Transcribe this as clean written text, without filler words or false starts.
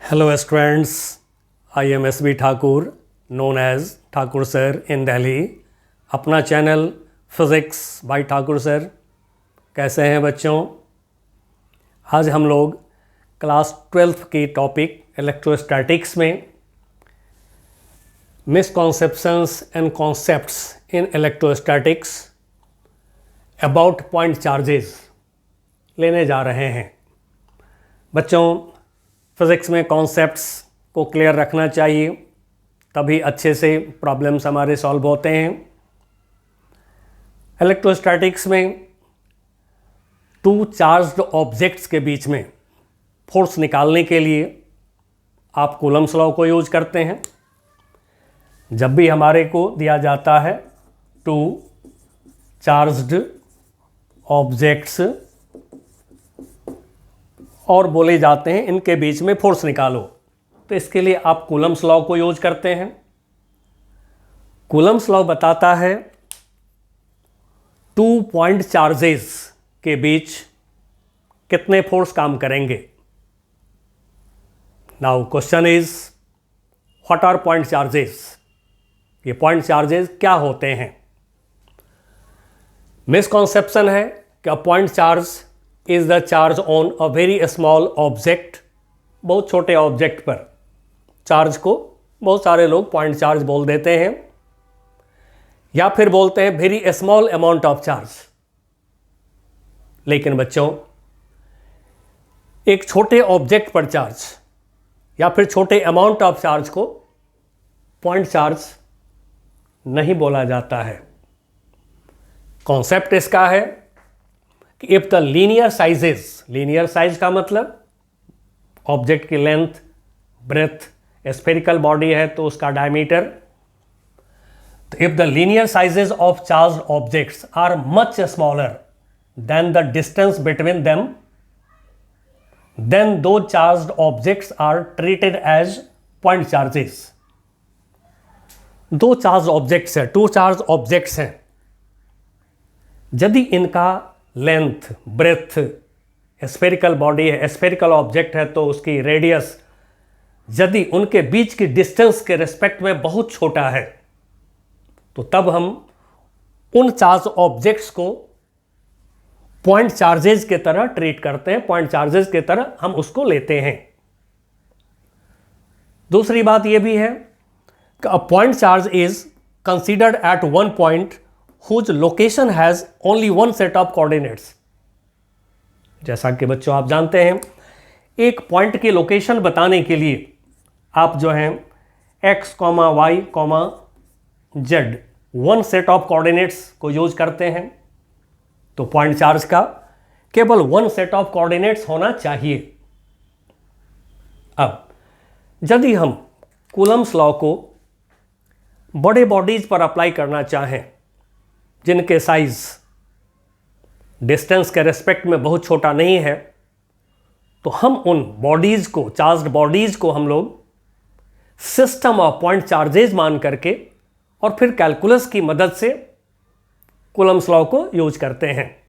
Hello students, I am S.B. Thakur, known as Thakur Sir in Delhi. अपना channel physics by Thakur sir. कैसे हैं बच्चों? आज हम लोग क्लास 12 की टॉपिक इलेक्ट्रोस्टैटिक्स में misconceptions and concepts in electrostatics about point charges लेने जा रहे हैं। बच्चों, फिज़िक्स में कॉन्सेप्ट्स को क्लियर रखना चाहिए, तभी अच्छे से प्रॉब्लम्स हमारे सॉल्व होते हैं। इलेक्ट्रोस्टैटिक्स में टू चार्ज्ड ऑब्जेक्ट्स के बीच में फोर्स निकालने के लिए आप कूलम्स लॉ को यूज करते हैं। जब भी हमारे को दिया जाता है टू चार्ज्ड ऑब्जेक्ट्स और बोले जाते हैं इनके बीच में फोर्स निकालो, तो इसके लिए आप कूलम्स लॉ को यूज करते हैं। कूलम्स लॉ बताता है टू पॉइंट चार्जेस के बीच कितने फोर्स काम करेंगे। Now question is what are point charges? ये पॉइंट चार्जेस क्या होते हैं? मिसकॉन्सेप्शन है कि a point charge is the charge on a very small object. बहुत छोटे ऑब्जेक्ट पर चार्ज को बहुत सारे लोग पॉइंट चार्ज बोल देते हैं, या फिर बोलते हैं very small amount of charge. लेकिन बच्चों, एक छोटे ऑब्जेक्ट पर चार्ज या फिर छोटे अमाउंट ऑफ चार्ज को पॉइंट चार्ज नहीं बोला जाता है। कॉन्सेप्ट इसका है कि if the linear sizes, linear size का मतलब ऑब्जेक्ट की लेंथ, ब्रेथ, स्फेरिकल बॉडी है तो उसका डायमीटर। तो if the linear sizes of charged objects are much smaller than the distance between them, then दो charged objects are treated as point charges. दो charge objects हैं, two charge objects हैं। यदि इनका लेंथ, ब्रेथ, स्फेरिकल बॉडी है, spherical object है तो उसकी रेडियस यदि उनके बीच की डिस्टेंस के रिस्पेक्ट में बहुत छोटा है, तो तब हम उन चार्ज ऑब्जेक्ट्स को पॉइंट चार्जेस के तरह ट्रीट करते हैं, पॉइंट चार्जेस के तरह हम उसको लेते हैं। दूसरी बात यह भी है कि a point charge is considered at one point whose location has only one set of coordinates। जैसा कि बच्चों आप जानते हैं, एक पॉइंट की लोकेशन बताने के लिए आप जो है x, y, z one set of coordinates को यूज करते हैं। तो पॉइंट चार्ज का केवल वन सेट ऑफ कोऑर्डिनेट्स होना चाहिए। अब यदि हम कूलम्स लॉ को बड़े बॉडीज पर अप्लाई करना चाहें जिनके साइज डिस्टेंस के रेस्पेक्ट में बहुत छोटा नहीं है, तो हम उन बॉडीज को, चार्ज्ड बॉडीज को हम लोग सिस्टम ऑफ पॉइंट चार्जेस मान करके और फिर कैलकुलस की मदद से कूलम्स लॉ को यूज करते हैं।